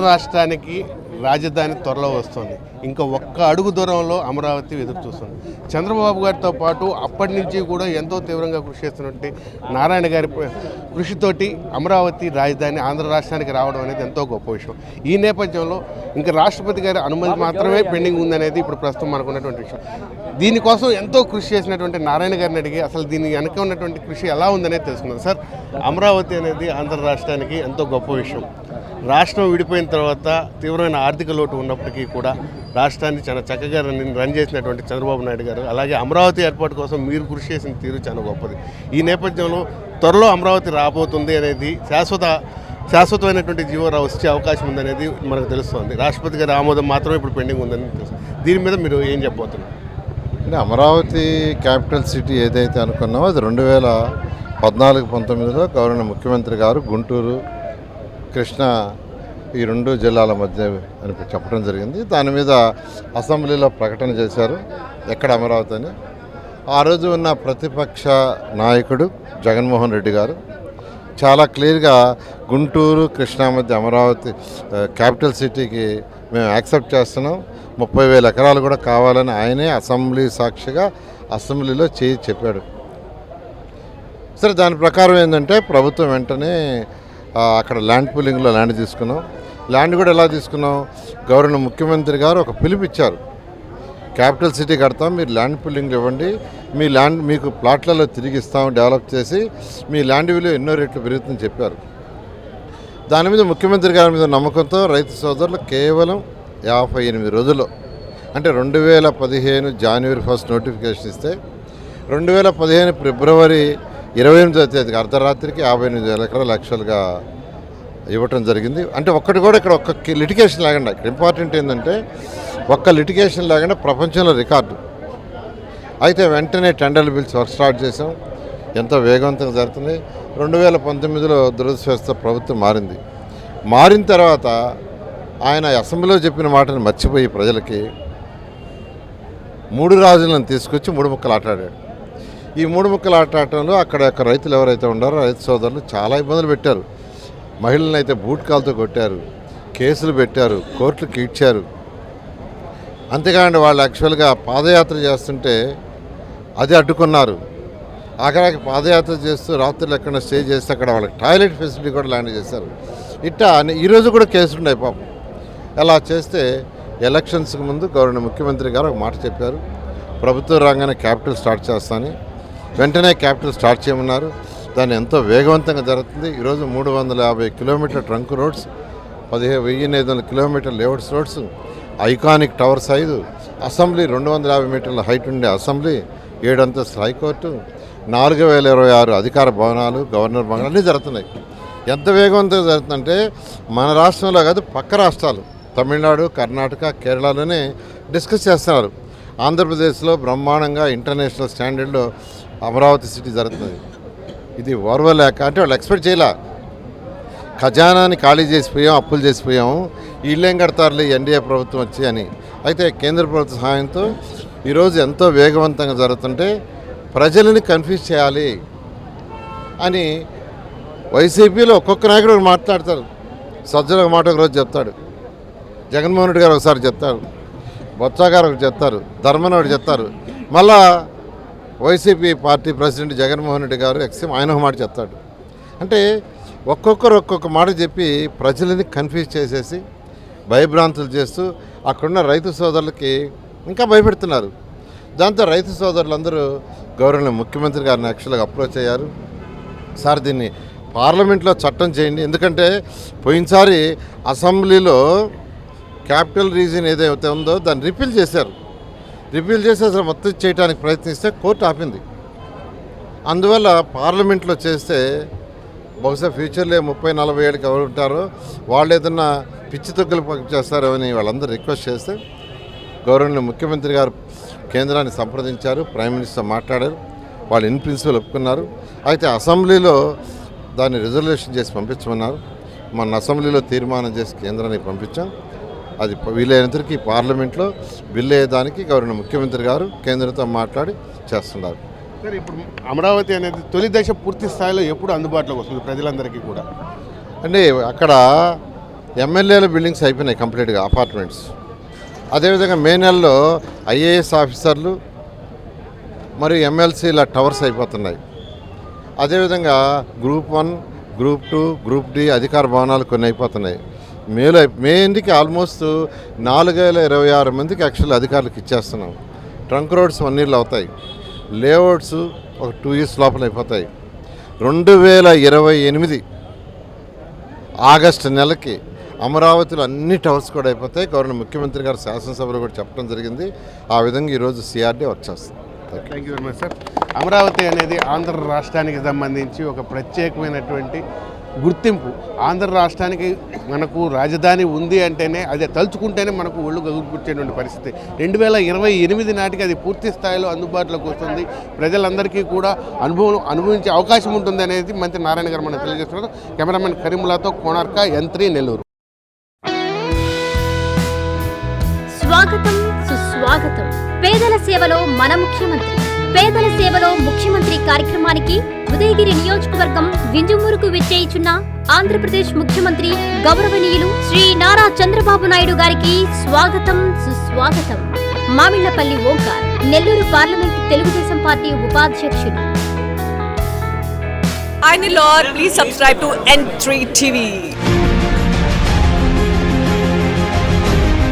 రాష్ట్రానికి రాజధాని త్వరలో వస్తుంది. ఇంకా ఒక్క అడుగు దూరంలో అమరావతి ఎదురు చూస్తుంది. చంద్రబాబు గారితో పాటు అప్పటి నుంచి కూడా ఎంతో తీవ్రంగా కృషి చేస్తున్నటువంటి నారాయణ గారి కృషితోటి అమరావతి రాజధాని ఆంధ్ర రాష్ట్రానికి రావడం అనేది ఎంతో గొప్ప విషయం. ఈ నేపథ్యంలో ఇంకా రాష్ట్రపతి గారి అనుమతి మాత్రమే పెండింగ్ ఉందనేది ఇప్పుడు ప్రస్తుతం మనకున్నటువంటి విషయం. దీనికోసం ఎంతో కృషి చేసినటువంటి నారాయణ గారిని అడిగి అసలు దీని వెనక ఉన్నటువంటి కృషి ఎలా ఉందనేది తెలుసుకున్నాం. సార్, అమరావతి అనేది ఆంధ్ర రాష్ట్రానికి ఎంతో గొప్ప విషయం. రాష్ట్రం విడిపోయిన తర్వాత తీవ్రమైన ఆర్థిక లోటు ఉన్నప్పటికీ కూడా రాష్ట్రాన్ని చాలా చక్కగా రన్ చేసినటువంటి చంద్రబాబు నాయుడు గారు, అలాగే అమరావతి ఏర్పాటు కోసం మీరు కృషి చేసిన తీరు చాలా గొప్పది. ఈ నేపథ్యంలో త్వరలో అమరావతి రాబోతుంది అనేది శాశ్వతమైనటువంటి జీవో వచ్చే అవకాశం ఉందనేది మనకు తెలుస్తుంది. రాష్ట్రపతి గారి ఆమోదం మాత్రమే ఇప్పుడు పెండింగ్ ఉందని తెలుస్తుంది. దీని మీద మీరు ఏం చెప్పబోతున్నారు? అంటే అమరావతి క్యాపిటల్ సిటీ ఏదైతే అనుకున్నామో అది 2014-19లో గవర్నర్ ముఖ్యమంత్రి గారు గుంటూరు, కృష్ణా ఈ 2 జిల్లాల మధ్య అని చెప్పడం జరిగింది. దాని మీద అసెంబ్లీలో ప్రకటన చేశారు ఎక్కడ అమరావతి అని. ఆ రోజు ఉన్న ప్రతిపక్ష నాయకుడు జగన్మోహన్ రెడ్డి గారు చాలా క్లియర్గా గుంటూరు, కృష్ణా మధ్య అమరావతి క్యాపిటల్ సిటీకి మేము యాక్సెప్ట్ చేస్తున్నాం, 30,000 ఎకరాలు కూడా కావాలని ఆయనే అసెంబ్లీ సాక్షిగా అసెంబ్లీలో చెప్పాడు. సరే, దాని ప్రకారం ఏంటంటే ప్రభుత్వం వెంటనే అక్కడ ల్యాండ్ పూలింగ్లో ల్యాండ్ తీసుకున్నాం. ల్యాండ్ కూడా ఎలా తీసుకున్నాం, గవర్నర్ ముఖ్యమంత్రి గారు ఒక పిలుపిచ్చారు, క్యాపిటల్ సిటీ కడతాం, మీరు ల్యాండ్ పూలింగ్ ఇవ్వండి, మీ ల్యాండ్ మీకు ప్లాట్లలో తిరిగి ఇస్తాం, డెవలప్ చేసి మీ ల్యాండ్ విలువ ఎన్నో రెట్లు పెరుగుతుందని చెప్పారు. దాని మీద ముఖ్యమంత్రి గారి మీద నమ్మకంతో రైతు సోదరులు కేవలం 58 రోజుల్లో, అంటే 2015 జనవరి 1 నోటిఫికేషన్ ఇస్తే 2015 ఫిబ్రవరి 28వ తేదీకి అర్ధరాత్రికి 58,000 ఎకరాలు యాక్చువల్గా ఇవ్వటం జరిగింది. అంటే ఒక్కటి కూడా ఇక్కడ ఒక్క లిటిగేషన్ లేకుండా, ఇక్కడ ఇంపార్టెంట్ ఏంటంటే ఒక్క లిటిగేషన్ లేకుండా ప్రపంచంలో రికార్డు. అయితే వెంటనే టెండర్లు పిలిచి వర్క్ స్టార్ట్ చేసాం, ఎంతో వేగవంతంగా జరుగుతుంది. 2019లో దురదృష్టవశాత్తు ప్రభుత్వం మారిన తర్వాత ఆయన అసెంబ్లీలో చెప్పిన మాటను మర్చిపోయి ప్రజలకి 3 రాజులను తీసుకొచ్చి 3 ముక్కలు ఆటాడాడు. ఈ 3 ముక్కలు ఆటాడటంలో అక్కడ రైతులు ఎవరైతే ఉన్నారో రైతు సోదరులు చాలా ఇబ్బందులు పెట్టారు. మహిళలను అయితే బూట్కాలతో కొట్టారు, కేసులు పెట్టారు, కోర్టులకు ఇచ్చారు. అంతేకాదండి, వాళ్ళు యాక్చువల్గా పాదయాత్ర చేస్తుంటే అది అడ్డుకున్నారు. ఆఖరికి పాదయాత్ర చేస్తూ రాత్రులు ఎక్కడ స్టే చేస్తే అక్కడ వాళ్ళకి టాయిలెట్ ఫెసిలిటీ కూడా ల్యాండ్ చేశారు. ఇట్టా ఈరోజు కూడా కేసులు ఉన్నాయి పాపం. అలా చేస్తే ఎలక్షన్స్కి ముందు గవర్నర్ ముఖ్యమంత్రి గారు ఒక మాట చెప్పారు, ప్రభుత్వ రంగానే క్యాపిటల్ స్టార్ట్ చేస్తానని. వెంటనే క్యాపిటల్ స్టార్ట్ చేయమన్నారు. దాన్ని ఎంతో వేగవంతంగా జరుగుతుంది. ఈరోజు 350 కిలోమీటర్ల ట్రంక్ రోడ్స్, 1500 కిలోమీటర్ల layouts roads, iconic towers 5, assembly 250 మీటర్ల హైట్ ఉండే అసెంబ్లీ, 7 అంతస్తుల హైకోర్టు, 4026 అధికార భవనాలు, గవర్నర్ భవనాలు అన్నీ జరుగుతున్నాయి. ఎంత వేగవంతంగా జరుగుతుందంటే మన రాష్ట్రంలో కాదు, పక్క రాష్ట్రాలు తమిళనాడు, కర్ణాటక, కేరళలోనే డిస్కస్ చేస్తున్నారు. ఆంధ్రప్రదేశ్లో బ్రహ్మాండంగా ఇంటర్నేషనల్ స్టాండర్డ్లో అమరావతి సిటీ జరుగుతుంది. ఇది ఓర్వలేక, అంటే వాళ్ళు ఎక్స్పెక్ట్ చేయలే. ఖజానాని ఖాళీ చేసిపోయాం, అప్పులు చేసిపోయాము, వీళ్ళేం కడతారులే ఎన్డీఏ ప్రభుత్వం వచ్చి అని. అయితే కేంద్ర ప్రభుత్వ సహాయంతో ఈరోజు ఎంతో వేగవంతంగా జరుగుతుంటే ప్రజలని కన్ఫ్యూజ్ చేయాలి అని వైసీపీలో ఒక్కొక్క నాయకుడు మాట్లాడతారు. సజ్జల మాట ఒకరోజు చెప్తాడు, జగన్మోహన్ రెడ్డి గారు ఒకసారి చెప్తారు, బొత్స గారు ఒకటి చెప్తారు, ధర్మన్ ఒకటి చెప్తారు, మళ్ళా YCP party president Jaganmohan Reddy గారు ఆయన ఒక మాట చెప్తాడు. అంటే ఒక్కొక్కరు ఒక్కొక్క మాట చెప్పి ప్రజలని కన్ఫ్యూజ్ చేసేసి భయభ్రాంతులు చేస్తూ అక్కడున్న రైతు సోదరులకి ఇంకా భయపెడుతున్నారు. దాంతో రైతు సోదరులందరూ గవర్నర్ ముఖ్యమంత్రి గారిని యాక్చువల్గా అప్రోచ్ అయ్యారు. సార్, దీన్ని పార్లమెంట్లో చట్టం చేయండి, ఎందుకంటే పోయినసారి అసెంబ్లీలో క్యాపిటల్ రీజన్ ఏదైతే ఉందో దాన్ని రిపీల్ చేశారు. రిపీల్ చేసి అసలు మొత్తం చేయడానికి ప్రయత్నిస్తే కోర్టు ఆపింది. అందువల్ల పార్లమెంట్లో చేస్తే బహుశా ఫ్యూచర్లో 30-40 ఏళ్ళకి ఎవరు ఉంటారో వాళ్ళు ఏదన్నా పిచ్చి తొక్కులు చేస్తారో అని వాళ్ళందరూ రిక్వెస్ట్ చేస్తే గవర్నర్ ముఖ్యమంత్రి గారు కేంద్రాన్ని సంప్రదించారు, ప్రైమ్ మినిస్టర్ మాట్లాడారు, వాళ్ళు ఇన్ ప్రిన్సిపల్ ఒప్పుకున్నారు. అయితే అసెంబ్లీలో దాన్ని రిజర్వేషన్ చేసి పంపించమన్నారు. మన అసెంబ్లీలో తీర్మానం చేసి కేంద్రానికి పంపించాం. అది వీలైనంతరికి పార్లమెంట్లో బిల్లు అయ్యేదానికి గవర్నర్ ముఖ్యమంత్రి గారు కేంద్రంతో మాట్లాడి చేస్తున్నారు. సార్, ఇప్పుడు అమరావతి అనేది తొలి దశ పూర్తి స్థాయిలో ఎప్పుడు అందుబాటులోకి వస్తుంది ప్రజలందరికీ కూడా? అంటే అక్కడ ఎమ్మెల్యేల బిల్డింగ్స్ అయిపోయినాయి కంప్లీట్గా, అపార్ట్మెంట్స్. అదేవిధంగా మే నెలలో ఐఏఎస్ ఆఫీసర్లు మరియు ఎమ్మెల్సీల టవర్స్ అయిపోతున్నాయి. అదేవిధంగా గ్రూప్ 1, గ్రూప్ 2, గ్రూప్ డి అధికార భవనాలు కొన్ని అయిపోతున్నాయి. మే ఎండ్కి ఆల్మోస్ట్ 4026 మందికి యాక్చువల్ అధికారులకు ఇచ్చేస్తున్నాం. ట్రంక్ రోడ్స్ 1 yearలో అవుతాయి. లేఅవుట్స్ ఒక 2 years లోపల అయిపోతాయి. 2028 ఆగస్టు నెలకి అమరావతిలో అన్ని టవర్స్ కూడా అయిపోతాయి. గవర్నర్ ముఖ్యమంత్రి గారు శాసనసభలో కూడా చెప్పడం జరిగింది. ఆ విధంగా ఈరోజు సిఆర్డీ వర్క్ చేస్తుంది. Thank you very much sir. Amaravati అనేది ఆంధ్ర రాష్ట్రానికి సంబంధించి ఒక ప్రత్యేకమైనటువంటి గుర్తింపు. ఆంధ్ర రాష్ట్రానికి మనకు రాజధాని ఉంది అంటేనే, అదే తలుచుకుంటేనే మనకు ఒళ్ళు గగుర్చేటువంటి పరిస్థితి. 2028 నాటికి అది పూర్తి స్థాయిలో అందుబాటులోకి వస్తుంది. ప్రజలందరికీ కూడా అనుభవించే అవకాశం ఉంటుంది అనేది మంత్రి నారాయణ గారు మనకు తెలియజేస్తున్నారు. కెమెరామెన్ కరీముల్లాతో కోనార్క, N3 నెల్లూరు. స్వాగతం సుస్వాగతం. పేదల సేవలో మన ముఖ్యమంత్రి, పేదల సేవలో ముఖ్యమంత్రి కార్యక్రమానికి ఉదయగిరి నియోజకవర్గం వింజమూరుకు విచ్చేయుచున్న ఆంధ్రప్రదేశ్ ముఖ్యమంత్రి గౌరవనీయులు శ్రీ నారా చంద్రబాబు నాయుడు గారికి స్వాగతం సుస్వాగతం. మామిళ్లపల్లి ఓంకార్, నెల్లూరు పార్లమెంట్ తెలుగుదేశం పార్టీ ఉపాధ్యక్షులు. Hi Nilor, please subscribe to N3 TV.